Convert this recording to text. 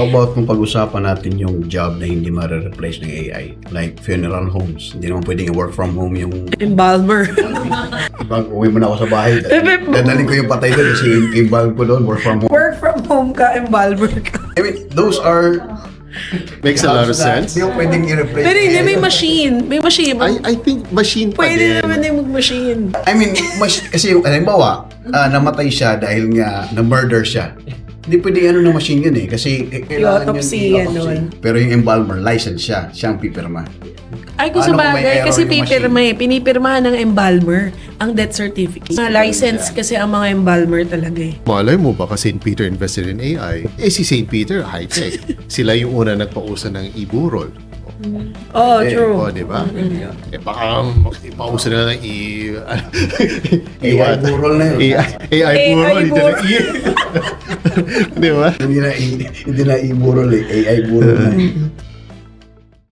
How about kung pag-usapan natin yung job na hindi ma-replace ng AI? Like funeral homes. Hindi naman pwedeng work from home yung... Embalmer. Ibang uwi mo na ako sa bahay. Dadalhin ko yung patay doon kasi embalm ko doon, work from home. Work from home ka, embalmer ka. I mean, those are... Makes a lot of sense. Hindi mo pwedeng i-replace. Pero hindi, may machine. May machine. I think machine pa Pwede din. naman yung mag-machine. I mean, kasi yung, halimbawa, namatay siya dahil nga na-murder siya. Hindi pwede ng machine yun eh. Kasi kailangan Autopsy, yun. Pero yung embalmer, license siya. Siyang pipirma. Ay, kung Paano kung may sabagay, error kasi yung pipirma eh. Pinipirmahan ng embalmer ang death certificate. Mga license kasi ang mga embalmer talaga eh. Malay mo baka St. Peter invested in AI. Si St. Peter, high-tech. Sila yung una nagpausa ng e-burol. Oh, true. O, diba? Baka ipausa na ng AI burol na yun. AI burol. Diba? Hindi na i-burol eh. AI burol na.